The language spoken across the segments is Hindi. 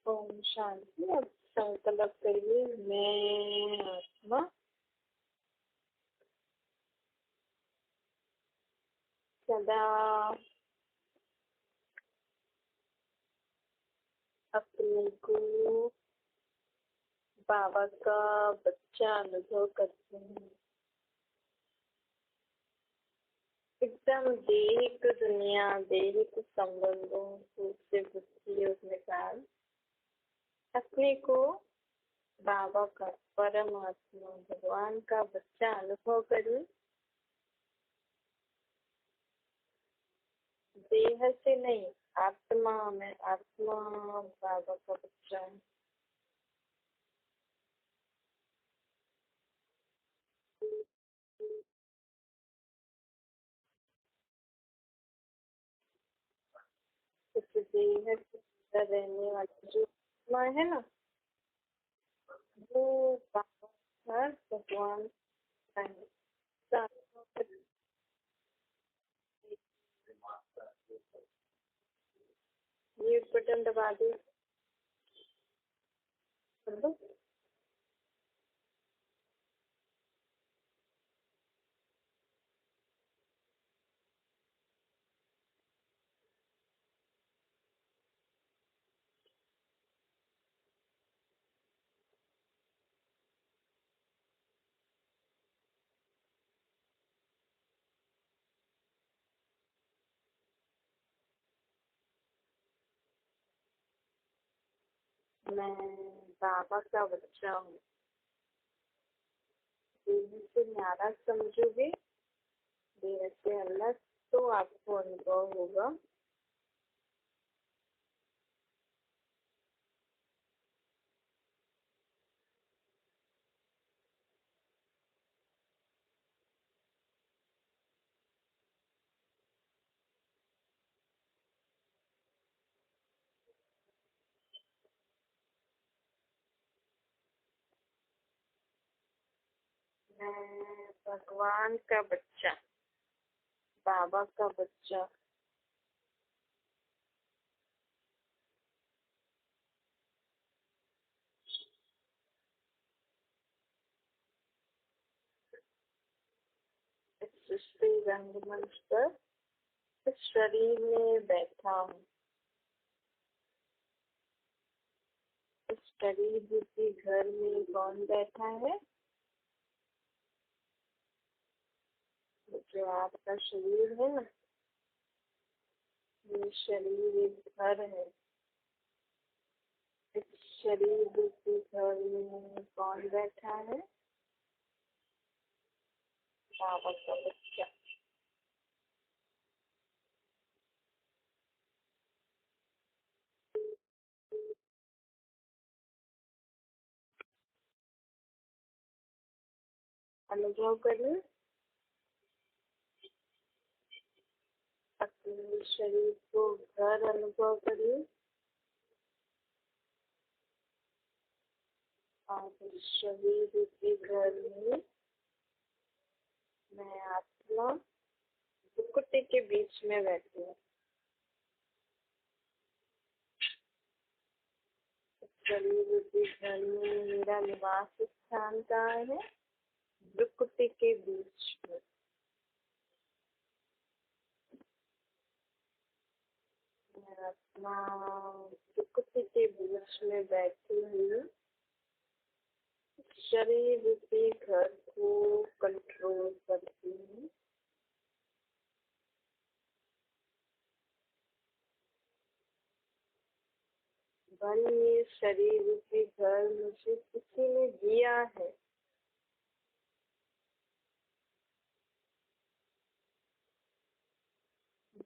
ओम शांति। अब संकल्प करिए, मैं आत्मा सदा अपने को बाबा का बच्चा अनुभव करते हैं। एकदम देहिक दुनिया, देहिक संबंधों से बुद्धि और निकाल अपने को बाबा का परमात्मा भगवान का बच्चा अनुभव करिए। देह से नहीं, आत्मा में, आत्मा बाबा का बच्चा है। इस देह के अंदर रहने वाला जो आत्मा है ना, वो बाबा का भगवान का है। ये बटन दबा दो। मैं बाबा का बच्चा हूँ। देह से न्यारा समझोगे, देह से अलग, तो आपको अनुभव होगा। मैं भगवान का बच्चा, बाबा का बच्चा। इस सृष्टि रंगमंच पर इस शरीर में बैठा हूँ। इस शरीर रूपी घर में कौन बैठा है? जो आपका शरीर है ना, ये शरीर एक घर है। इस शरीर रूपी घर में कौन बैठा है? बाबा का बच्चा। अनुभव करिए, अपने शरीर को घर अनुभव करिए। और इस शरीर रूपी घर में मैं आत्मा दुकुटी के बीच में बैठी हूँ। शरीर रूपी घर में मेरा निवास स्थान कहाँ है? दुकुटी के बीच में। मैं आत्मा दुकुटी के बीच में बैठी हुई शरीर रूपी घर को कंट्रोल करती हूँ। भले ये शरीर रूपी घर मुझे किसी ने दिया है,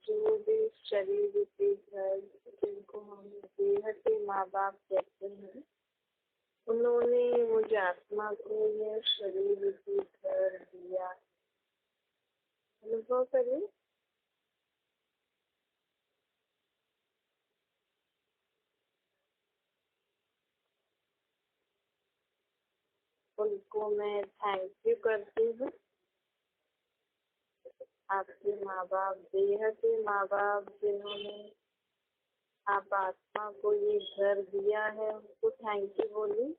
जो भी शरीर रूपी घर, जिनको हम देह के माँ बाप कहते हैं, उन्होंने मुझे आत्मा को यह शरीर रूपी घर दिया। अनुभव करिए, उनको मैं थैंक यू करती हूँ। आपके माँ बाप, देह के माँ बाप, जिन्होंने आप आत्मा को ये घर दिया है, उनको थैंक यू बोलिए।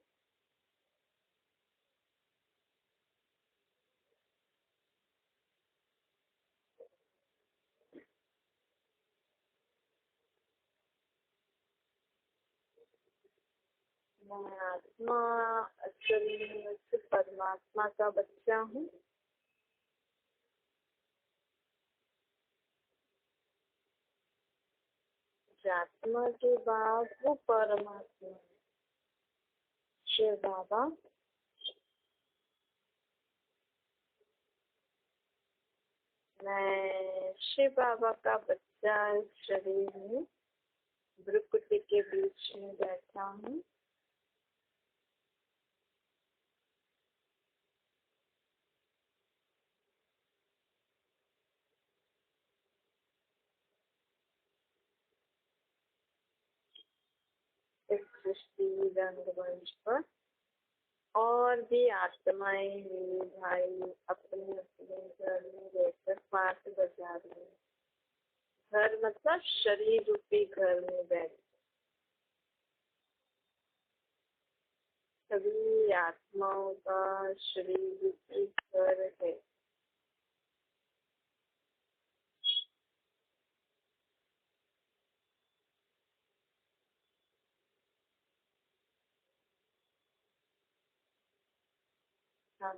मैं आत्मा एक्चुअली में सिर्फ परमात्मा का बच्चा हूँ। आत्मा के बाद वो परमात्मा है, शिव बाबा। मैं शिव बाबा का बच्चा इस शरीर में भ्रुकुटी के बीच में बैठा हूँ। इस सृष्टि रंगमंच पर और भी आत्माएं मेरे भाई अपने अपने घर में रहकर पाठ बजा रहे हैं। घर मतलब शरीर रूपी घर में बैठ सभी आत्माओं का शरीर रूपी घर है। हम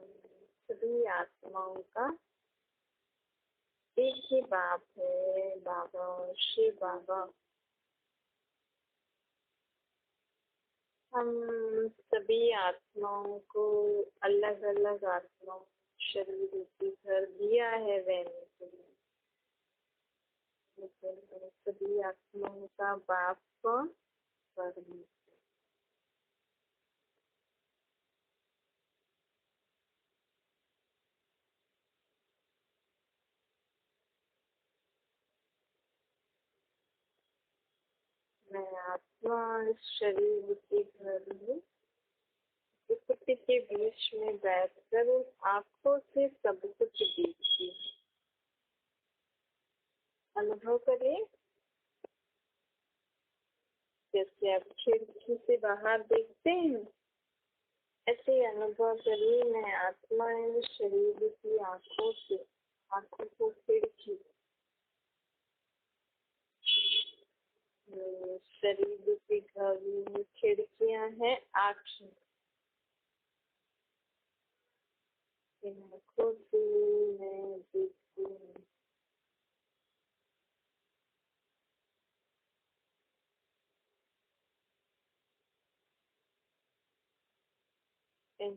सभी आत्माओं का एक ही बाप है, बाबा शिव बाबा। हम सभी आत्माओं को अलग अलग आत्माओं शरीर रूपी घर दिया है रहने के लिए। लेकिन सभी आत्माओं का बाप कौन? परमेश्वर। मैं आत्मा इस शरीर के घर में प्रकृति के बीच में बैठकर उन आँखों से सब कुछ देखती हूँ। अनुभव करिए, जैसे आप खिड़की से बाहर देखते हैं, ऐसे अनुभव करिए मैं आत्मा इन शरीर की आँखों से, आँखों को खिड़की, शरीर के घर में खिड़कियां हैं आँखें, इन आँखों से मैं देखती हूँ। इन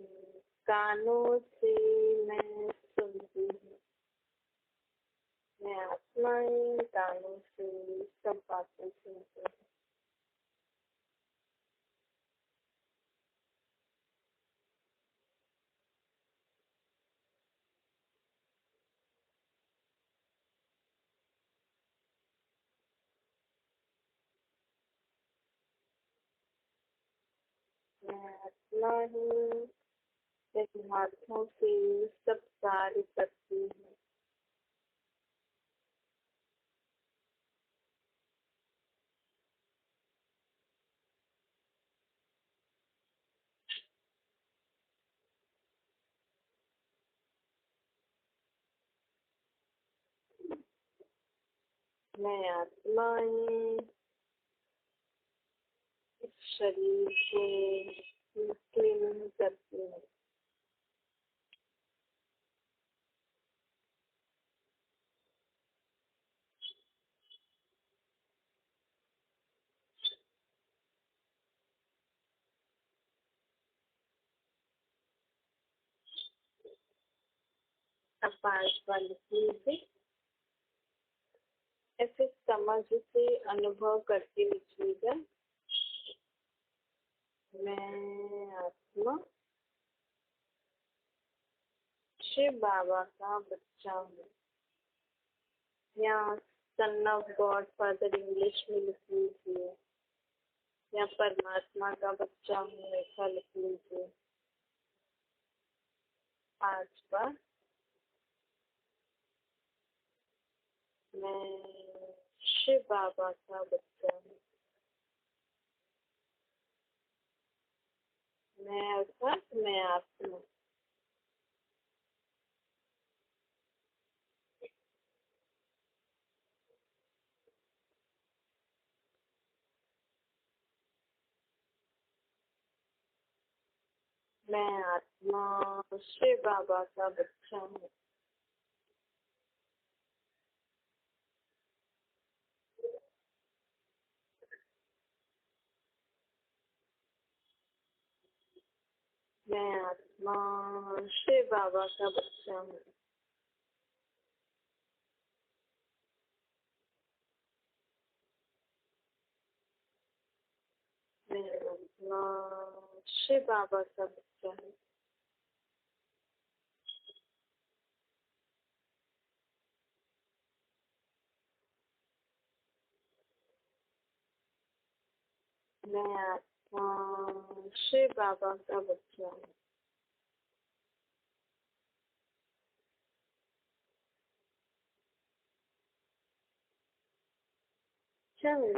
कानों से मैं सुनती हूँ। मैं आत्मा इन कानों से सब बातें सुनती हूँ। मैं आत्मा ही इन हाथों से सब कार्य करती हूँ। मैं आत्मा ही इस शरीर को क्लीन करती हूँ। अब 5 वाली चीज़ें ऐसे समझ से अनुभव करके लिखिएगा। मैं आत्मा शिव बाबा का बच्चा हूँ। या son of God father English में लिख लीजिए, या परमात्मा का बच्चा हूँ ऐसा लिख लीजिए। 5 बार मैं शिव बाबा का बच्चा हूँ। अर्थात मैं आत्मा। मैं आत्मा शिव बाबा का बच्चा हूँ। मैं आत्मा शिव बाबा का बच्चा हूँ। मैं आत्मा शिव बाबा का बच्चा हूँ। मैं आत्मा शिव बाबा का बच्चा हूँ। चलो